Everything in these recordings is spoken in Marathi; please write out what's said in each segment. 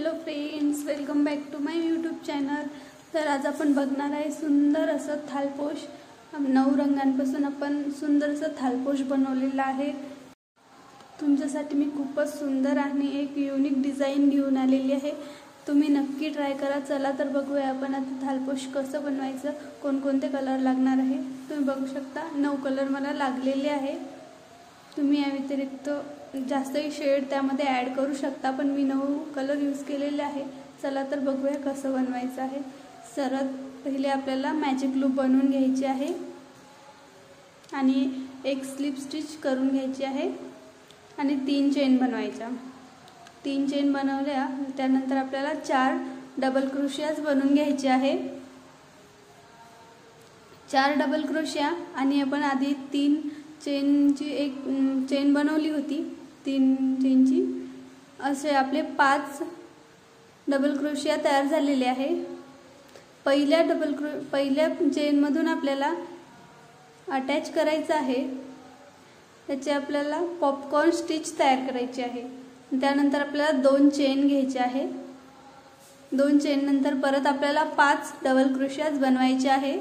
Hello friends, welcome back to my YouTube channel. तर आज आपण बघणार आहे सुंदर असं थालपोश। 9 रंगांपासून आपण सुंदर असं थालपोश बनवलेला आहे। तुमच्यासाठी मी खूपच सुंदर आणि एक युनिक डिझाइन घेऊन आलेली आहे। तुम्ही नक्की ट्राय करा। चला तर बघूया आपण आता थालपोश कसं बनवायचं, कोणकोणते कलर लागणार आहे। तुम्ही बघू शकता 9 कलर मला लागलेले आहे। तुम्ही या व्यतिरिक्त जास्तही शेड त्यामध्ये ॲड करू शकता, पण मी 9 कलर यूज केलेले आहे। चला तर बघूया कसं बनवायचं आहे। सर्वात पहिले आपल्याला मॅजिक लूप बनवून घ्यायची आहे आणि एक स्लिप स्टिच करून घ्यायची आहे आणि 3 चेन बनवायच्या। 3 चेन बनवल्या त्यानंतर आपल्याला 4 डबल क्रोशियाज बनवून घ्यायचे आहे। 4 डबल क्रोशिया आणि आपण आधी 3 चेनची एक चेन बनवली होती, 3 चेनची असे आपले 5 डबल क्रोशिया तयार झालेले आहे। पहिल्या चेनमधून आपल्याला अटॅच करायचं आहे, त्याचे आपल्याला पॉपकॉर्न स्टिच तयार करायची आहे। त्यानंतर आपल्याला 2 चेन घ्यायचे आहे। 2 चेन नंतर परत आपल्याला 5 डबल क्रोशियाज बनवायचे आहे।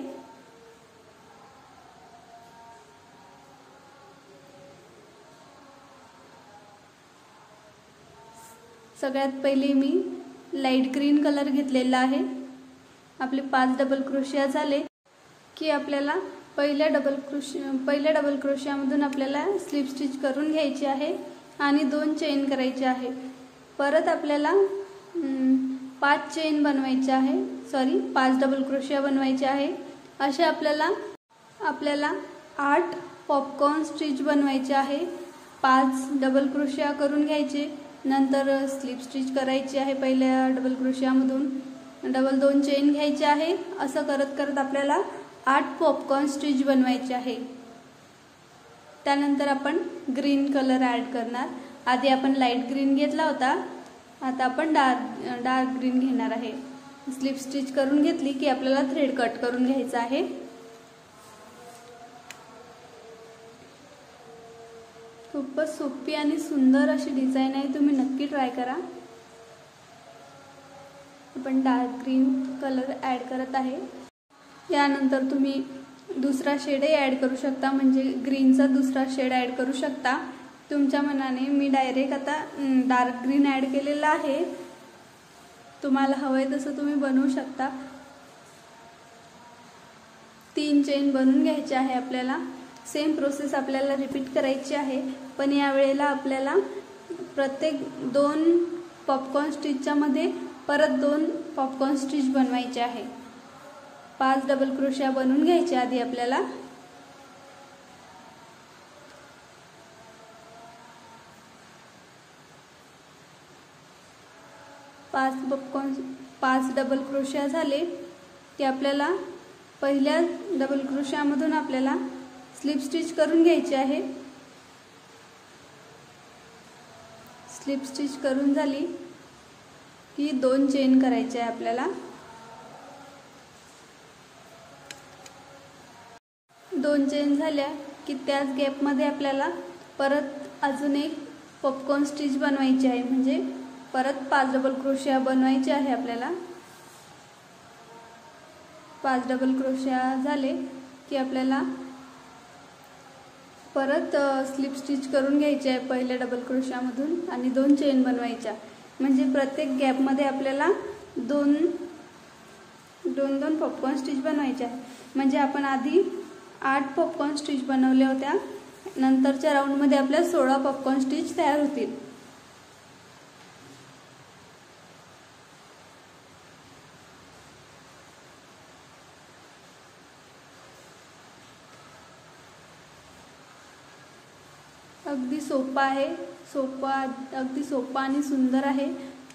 सगळ्यात पहिले मी लाईट ग्रीन कलर घेतलेला आहे। आपले 5 डबल क्रोशिया झाले की आपल्याला पहिल्या डबल क्रोशियामधून आपल्याला स्लिप स्टिच करून घ्यायची आहे आणि 2 चेन करायचे आहे। परत आपल्याला 5 चेन बनवायचे आहे, 5 डबल क्रोशिया बनवायचे आहे। असे आपल्याला 8 पॉपकॉर्न स्टिच बनवायचे आहे। 5 डबल क्रोशिया करून घ्यायचे, नंतर स्लिप स्टिच करायची आहे पहिल्या डबल क्रोशियामधून, डबल 2 चेन घ्यायचे आहे। असं करत करत आपल्याला 8 पॉपकॉर्न स्टिच बनवायचे आहे। त्यानंतर आपण ग्रीन कलर ॲड करणार। आधी आपण लाईट ग्रीन घेतला होता, आता आपण डार्क ग्रीन घेणार आहे। स्लिप स्टिच करून घेतली की आपल्याला थ्रेड कट करून घ्यायचा आहे। खूपच सोपी आणि सुंदर अशी डिझाइन आहे, तुम्ही नक्की ट्राय करा। आपण डार्क ग्रीन कलर ॲड करत आहे। यानंतर तुम्ही दुसरा शेडही ॲड करू शकता, म्हणजे ग्रीनचा दुसरा शेड ॲड करू शकता तुमच्या मनाने। मी डायरेक्ट आता डार्क ग्रीन ॲड केलेला आहे, तुम्हाला हवंय तसं तुम्ही बनवू शकता। 3 चेन बनवून घ्यायचे आहे आपल्याला। सेम प्रोसेस आपल्याला रिपीट करायची आहे, पण या वेळेला आपल्याला प्रत्येक 2 पॉपकॉर्न स्टिचच्या मध्ये परत 2 पॉपकॉर्न स्टिच बनवायचे आहे। 5 डबल क्रोशिया बनवून घ्यायचे आधी आपल्याला। पाच डबल क्रोशिया झाले की आपल्याला पहिल्या डबल क्रोशियामधून आपल्याला स्लिप स्टिच करून घ्यायची आहे। स्लिप स्टिच करून झाली की 2 चेन करायचे आहे आपल्याला। 2 चेन झाल्या की त्याच गॅपमध्ये आपल्याला परत अजून एक पॉपकॉर्न स्टिच बनवायची आहे, म्हणजे परत 5 डबल क्रोशिया बनवायचे आहे आपल्याला। 5 डबल क्रोशिया झाले की आपल्याला परत स्लिप स्टिच करून घ्यायचे आहे पहिल्या डबल क्रोशियामधून आणि 2 चेन बनवायच्या, म्हणजे प्रत्येक गॅपमध्ये आपल्याला 2 पॉपकॉर्न स्टिच बनवायचे आहे। म्हणजे आपण आधी 8 पॉपकॉर्न स्टिच बनवल्या होत्या, नंतरच्या राऊंडमध्ये आपल्या 16 पॉपकॉर्न स्टिच तयार होतील। अगदी सोपा आहे, अगदी सोपा आणि सुंदर आहे।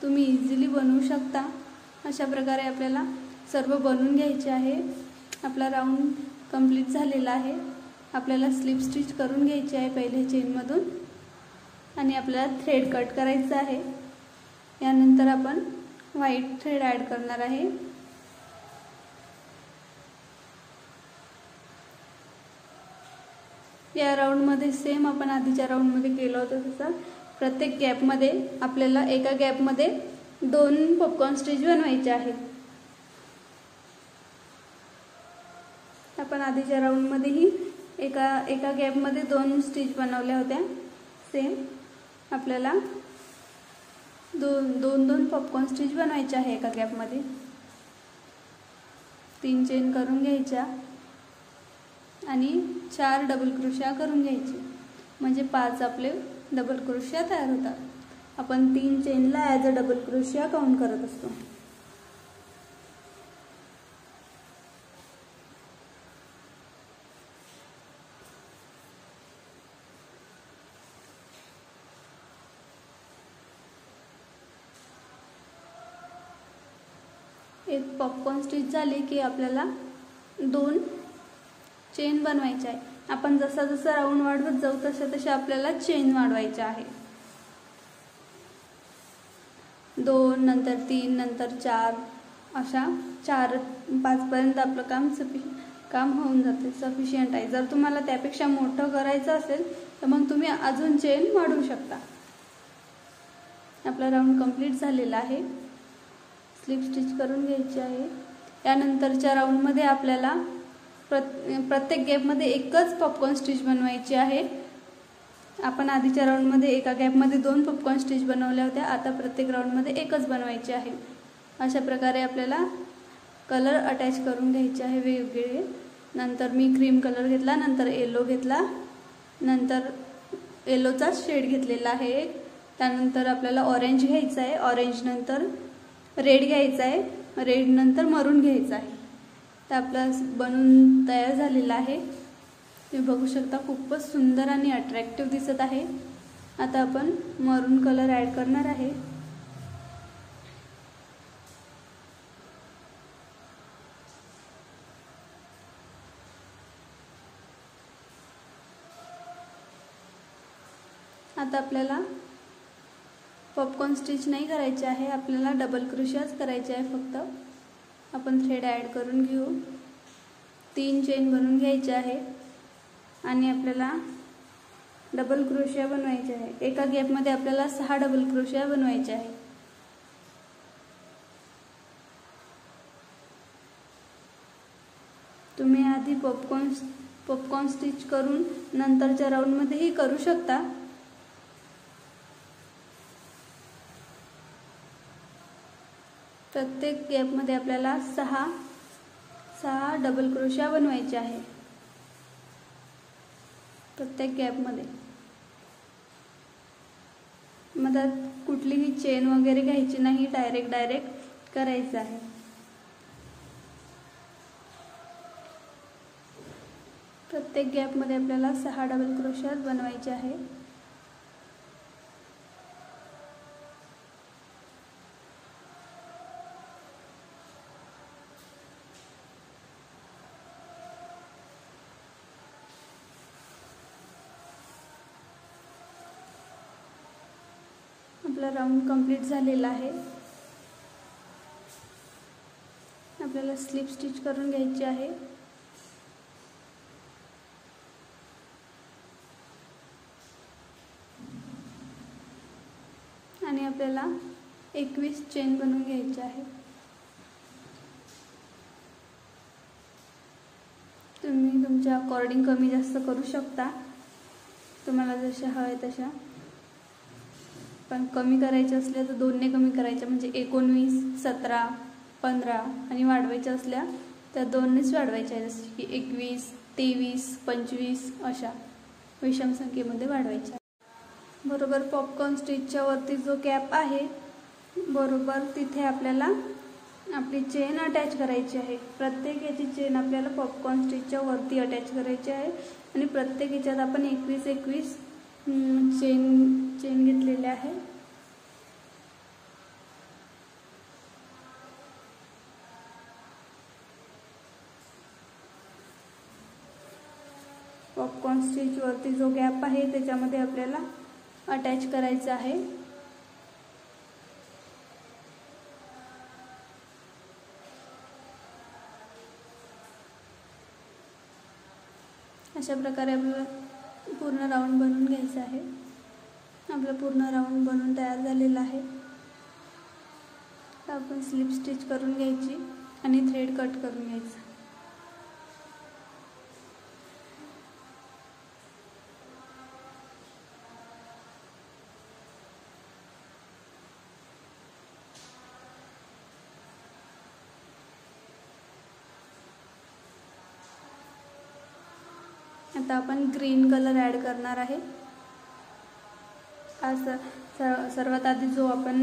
तुम्ही इझिली बनवू शकता। अशा प्रकारे आपल्याला सर्व बनवून घ्यायचे आहे। आपला राऊंड कंप्लीट झालेला आहे। आपल्याला स्लिप स्टिच करून घ्यायची आहे पहिल्या चेनमधून आणि आपल्याला थ्रेड कट करायचं आहे। यानंतर आपण व्हाईट थ्रेड ॲड करणार आहे। या राऊंडमध्ये सेम आपण आधीच्या राऊंडमध्ये केलं होतं तसं प्रत्येक गॅपमध्ये आपल्याला एका गॅपमध्ये 2 पॉपकॉर्न स्टिच बनवायचे आहेत. आपण आधीच्या राऊंडमध्येही एका गॅपमध्ये 2 स्टिच बनवल्या होत्या. सेम आपल्याला दोन पॉपकॉर्न स्टिच बनवायचे आहे एका गॅपमध्ये. 3 चेन करून घ्यायच्या आणि 4 डबल क्रोशा करून घ्यायचे, म्हणजे 5 आपले डबल क्रोशा तयार होतात. आपण 3 चेनला as a double crochet count करत असतो. एक पॉपकॉर्न स्टिच झाली की आपल्याला 2 चेन बनवायचे आहे. आपण जसा राऊंड वाढवत जाऊ तसे आपल्याला चेन वाढवायचे आहे. 2 नंतर 3 नंतर 4 अशा 4-5 पर्यंत आपलं काम होऊन जाते, सफिशियंट आहे. जर तुम्हाला त्यापेक्षा मोठं करायचं असेल तर मग तुम्ही अजून चेन वाढवू शकता. आपला राऊंड कंप्लीट झालेला आहे. स्लिप स्टिच करून घ्यायची आहे. यानंतरच्या राऊंडमध्ये आपल्याला प्रत्येक गॅपमध्ये एकच पॉपकॉर्न स्टिच बनवायची आहे. आपण आधीच्या राऊंडमध्ये एका गॅपमध्ये 2 पॉपकॉर्न स्टिच बनवल्या होत्या. आता प्रत्येक राऊंडमध्ये एकच बनवायची आहे. अशा प्रकारे आपल्याला कलर अटॅच करून घ्यायचे आहे वेगवेगळे. नंतर मी क्रीम कलर घेतला, नंतर येलो घेतला, नंतर येलोचा शेड घेतलेला आहे. त्यानंतर आपल्याला ऑरेंज घ्यायचा आहे, ऑरेंज नंतर रेड घ्यायचा आहे, रेड नंतर मरून घ्यायचा आहे. तर आपला बनून तयार झालेला आहे. तुम्ही बघू शकता खूपच सुंदर आणि अट्रॅक्टिव्ह दिसत आहे. आता आपण मरून कलर ॲड करणार आहे. आता आपल्याला पॉपकॉर्न स्टिच नाही करायचे आहे, आपल्याला डबल क्रोशाच करायचे आहे फक्त. आपण थ्रेड ॲड करून घेऊ. 3 चेन बनवून घ्यायचे आहे आणि आपल्याला डबल क्रोशिया बनवायचे आहे. एका गॅपमध्ये आपल्याला 6 डबल क्रोशिया बनवायचे आहे. तुम्ही आधी पॉपकॉर्न स्टिच करून नंतरच्या राऊंडमध्येही करू शकता. प्रत्येक गॅपमध्ये आपल्याला 6 डबल क्रोशिया बनवायचे आहे. प्रत्येक गॅपमध्ये मधात कुठलीही चेन वगैरे घ्यायची नाही, डायरेक्ट करायचं आहे. प्रत्येक गॅपमध्ये आपल्याला 6 डबल क्रोशिया बनवायचे आहे. आपला राऊंड कंप्लीट झालेला आहे. आपल्याला स्लिप स्टिच करून घ्यायची आहे. आणि आपल्याला 21 चेन बनवून घ्यायची आहे. तुम्ही तुमच्या अकॉर्डिंग कमी जास्त करू शकता, तुम्हाला जशा हवे तशा. पण कमी करायचे असल्या तर 2ने कमी करायच्या, म्हणजे 19, 17, 15 आणि वाढवायच्या असल्या तर 2नेच वाढवायच्या, जसे की 21, 23, 25 अशा विषम संख्येमध्ये वाढवायच्या. बरोबर पॉपकॉर्न स्टिचच्या वरती जो गॅप आहे बरोबर तिथे आपल्याला आपली चेन अटॅच करायची आहे. प्रत्येक याची चेन आपल्याला पॉपकॉर्न स्टिचच्या वरती अटॅच करायची आहे आणि प्रत्येक याच्यात आपण 21 चेन घेतलेले आहे. पॉपकॉर्न स्टिच वरती जो गॅप आहे त्याच्यामध्ये आपल्याला अटॅच करायचं आहे. अशा प्रकारे आपल्याला पूर्ण राऊंड बनवून घ्यायचा आहे. आपला पूर्ण राऊंड बनवून तयार झालेला आहे. तर आपण स्लिप स्टिच करून घ्यायची आणि थ्रेड कट करून घ्यायचं. आता आपण ग्रीन कलर ॲड करणार आहे. आज सर्वात आधी जो आपण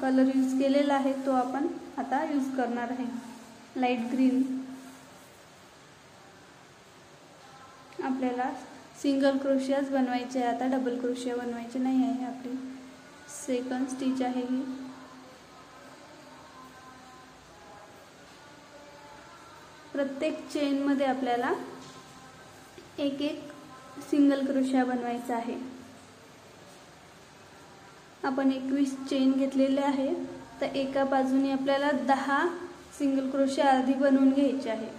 कलर यूज केलेला आहे तो आपण आता यूज करणार आहे, लाईट ग्रीन. आपल्याला सिंगल क्रोशियाच बनवायचे आहे, आता डबल क्रोशिया बनवायचे नाही आहे. आपली सेकंड स्टिच आहे ही. प्रत्येक चेनमध्ये आपल्याला एक सिंगल क्रोशिया बनवायचा आहे. आपण 21 चेन घेतलेले आहे, तर एका बाजूने आपल्याला 10 सिंगल क्रोशिया आधी बनवून घ्यायचे आहे.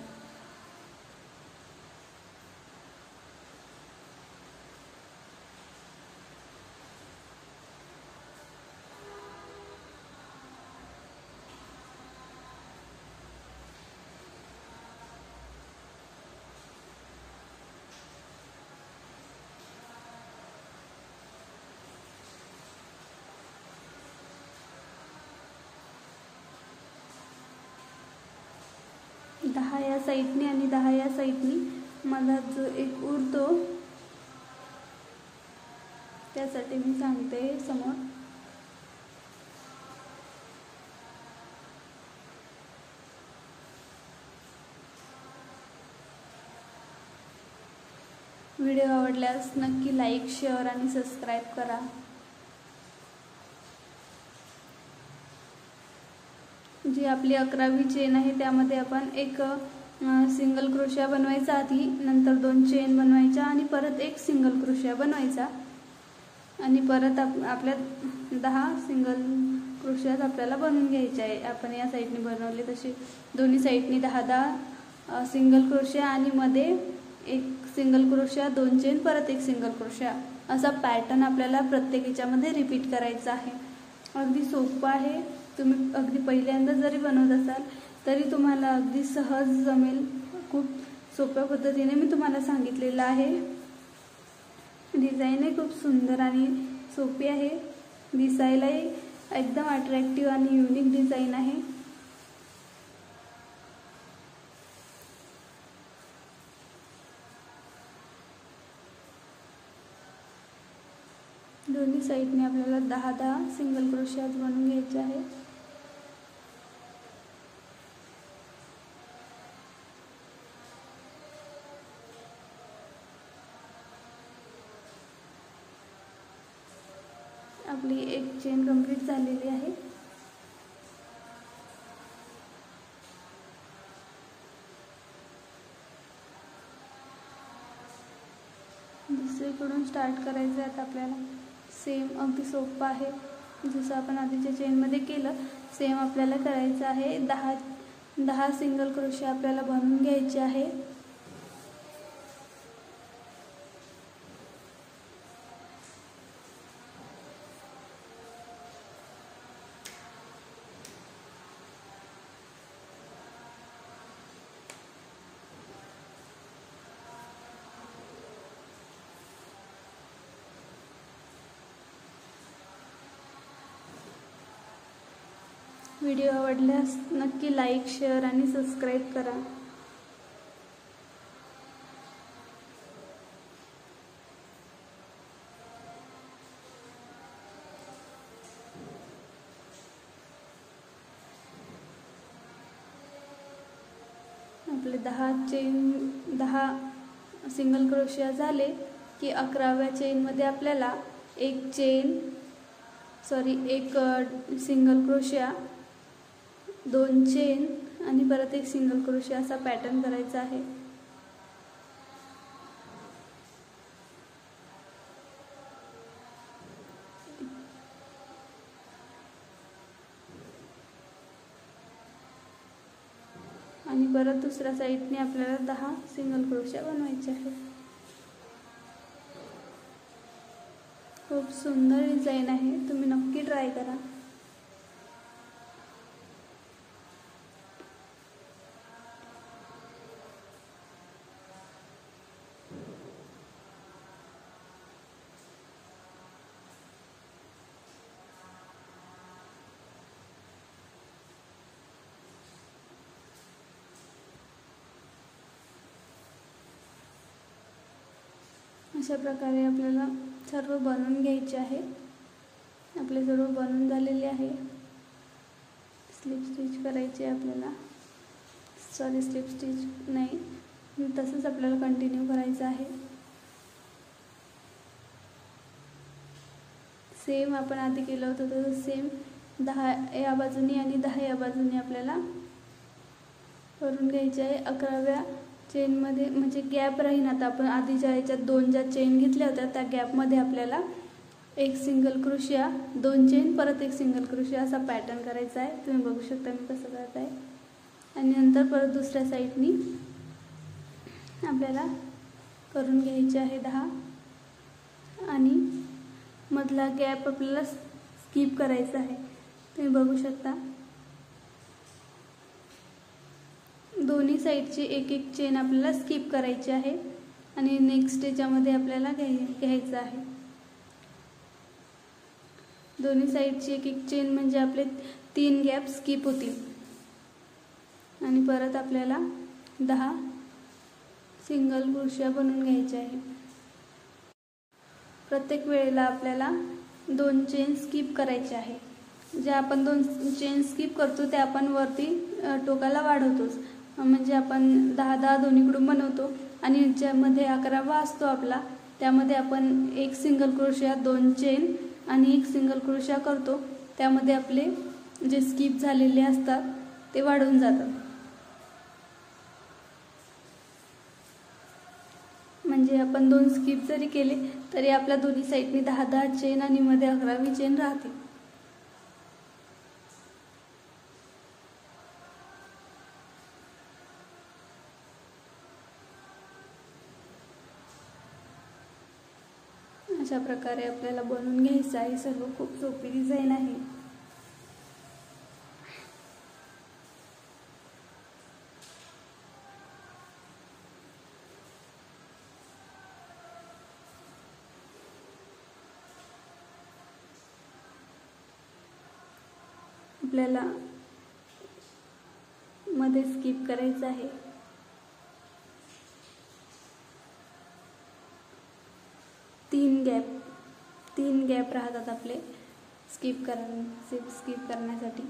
दहा या साईडनी आणि 10 या साईडनी माझा जो एक उरतो त्यासाठी मी सांगते समोर. व्हिडिओ आवडल्यास नक्की लाईक, शेअर आणि सबस्क्राईब करा. जी आपली 11वी चेन आहे त्यामध्ये आपण एक सिंगल क्रोशिया बनवायचा आधी, नंतर 2 चेन बनवायच्या आणि परत एक सिंगल क्रोशिया बनवायचा आणि परत आपल्या 10 सिंगल क्रोशियाज आपल्याला बनवून घ्यायचे आहे. आपण या साईडने बनवले तसे दोन्ही साईडनी 10 सिंगल क्रोशिया आणि मध्ये एक सिंगल क्रोशिया, 2 चेन, परत एक सिंगल क्रोशिया, असा पॅटर्न आपल्याला प्रत्येक याच्यामध्ये रिपीट करायचा आहे. अगदी सोपं आहे. तुम्ही अगदी पहिल्यांदा जरी बनवत असाल तरी तुम्हाला अगदी सहज जमेल. खूप सोप्या पद्धतीने मी तुम्हाला सांगितलेलं आहे. डिझाईन आहे खूप सुंदर आणि सोपी आहे. दिसायलाही एकदम अट्रॅक्टिव्ह आणि युनिक डिझाईन आहे. दोन्ही साईडने आपल्याला 10 सिंगल क्रोशियाज बनवून घ्यायचे आहे. आपली एक चेन कंप्लीट झालेली आहे. दुसरीकडून स्टार्ट करायचं आहे आता आपल्याला. सेम अगदी सोपं आहे. जसं आपण आधीच्या चेनमध्ये केलं सेम आपल्याला करायचं आहे. 10 सिंगल क्रोशिया आपल्याला बनवून घ्यायचे आहे. व्हिडिओ आवडल्यास नक्की लाईक, शेअर आणि सबस्क्राईब करा. आपले 10 सिंगल क्रोशिया झाले की 11व्या चेनमध्ये आपल्याला एक सिंगल क्रोशिया, 2 चेन आणि परत एक सिंगल क्रोशिया असा पॅटर्न करायचा आहे. आणि परत दुसऱ्या साईडने आपल्याला 10 सिंगल क्रोशिया बनवायचे आहे. खूप सुंदर डिझाईन आहे. तुम्ही नक्की ट्राय करा. अशा प्रकारे आपल्याला सर्व बनवून घ्यायचे आहे। आपले सर्व बनवून झालेले आहे। स्लिप स्टिच करायची आहे आपल्याला, सॉरी स्लिप स्टिच नाही, तसंच आपल्याला कंटिन्यू करायचं आहे। सेम आपण आधी केलं होतं तसं सेम 10 या बाजूनी आणि 10 या बाजूनी आपल्याला करून घ्यायचे आहे। 11व्या चेनमध्ये म्हणजे गॅप राहील। आता आपण आधीच्या ह्याच्यात 2 ज्या चेन घेतल्या होत्या त्या गॅपमध्ये आपल्याला एक सिंगल क्रोशिया, 2 चेन, परत एक सिंगल क्रोशिया असा पॅटर्न करायचा आहे। तुम्ही बघू शकता मी कसं करत आहे। आणि नंतर परत दुसऱ्या साईडनी आपल्याला करून घ्यायचे आहे 10 आणि मधला गॅप आपल्याला स्किप करायचा आहे। तुम्ही बघू शकता दोन्ही साईडची एक एक चेन आपल्याला स्किप करायची आहे आणि नेक्स्ट याच्यामध्ये आपल्याला घ्यायचं आहे। दोन्ही साईडची एक एक चेन म्हणजे आपले 3 गॅप स्किप होतील आणि परत आपल्याला 10 सिंगल क्रोशिया बनवून घ्यायचे आहे। प्रत्येक वेळेला आपल्याला 2 चेन स्किप करायचे आहे। जे आपण 2 चेन स्किप करतो ते आपण वरती टोकाला वाढवतोच, म्हणजे आपण 10-10 दोन्हीकडून बनवतो आणि ज्यामध्ये 11वा असतो आपला त्यामध्ये आपण एक सिंगल क्रोशिया, 2 चेन आणि एक सिंगल क्रोशिया करतो। त्यामध्ये आपले जे स्किप झालेले असतात ते वाढून जातात। म्हणजे आपण 2 स्किप जरी केले तरी आपल्या दोन्ही साईडनी 10-10 चेन आणि मध्ये 11वी चेन राहते। अशा प्रकारे आपल्याला बनवून घ्यायचं आहे। सर्व खूप सोपी डिझाइन आहे। आपल्याला मध्ये स्किप करायचं आहे। तीन गॅप राहतात आपले स्किप करण्यासाठी।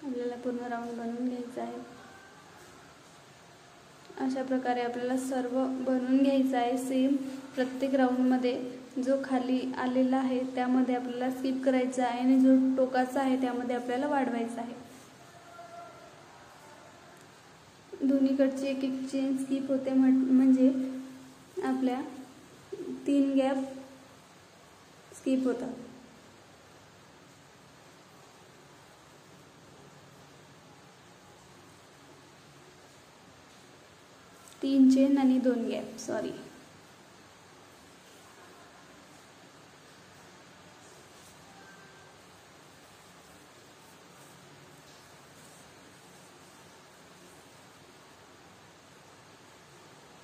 आपल्याला पूर्ण राऊंड बनवून घ्यायचा आहे। अशा प्रकारे आपल्याला सर्व बनवून घ्यायचं आहे। सेम प्रत्येक राऊंडमध्ये जो खाली आलेला आहे त्यामध्ये आपल्याला स्किप करायचा आहे आणि जो टोकाचा आहे त्यामध्ये आपल्याला वाढवायचा आहे। दोन्हीकडची एक एक चेन स्किप होते म्हणजे आपल्या 3 गॅप स्किप होतात। तीन चेन आणि 2 गॅप, सॉरी।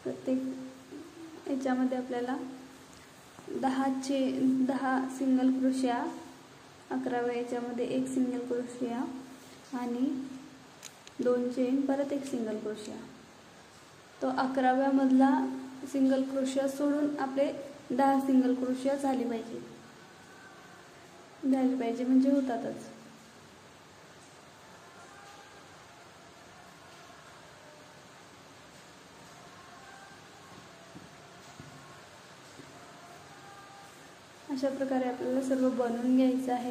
प्रत्येक याच्यामध्ये आपल्याला 10 सिंगल क्रोशिया, 11व्या याच्यामध्ये एक सिंगल क्रोशिया आणि 2 चेन, परत एक सिंगल क्रोशिया। तो 11व्या मधला सिंगल क्रोशिया सोडून आपले 10 सिंगल क्रोशिया झाले पाहिजे म्हणजे होतातच। अशा प्रकारे आपल्याला सर्व बनवून घ्यायचं आहे।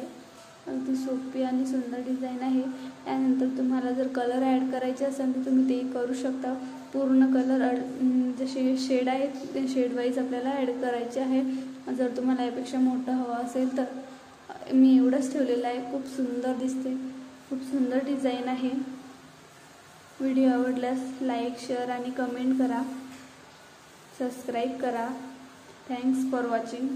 अगदी सोपी आणि सुंदर डिझाइन आहे। त्यानंतर तुम्हाला जर कलर ॲड करायचे असेल तर तुम्ही तेही करू शकता। पूर्ण कलर जसे शेड आहेत ते शेड वाईज आपल्याला ॲड करायचे आहे। जर तुम्हाला यापेक्षा मोठा हवा असेल तर मी एवढंच ठेवलेलं आहे। खूप सुंदर दिसते, खूप सुंदर डिझाइन आहे। व्हिडिओ आवडल्यास लाईक, शेअर आणि कमेंट करा, सबस्क्राईब करा। Thanks for watching.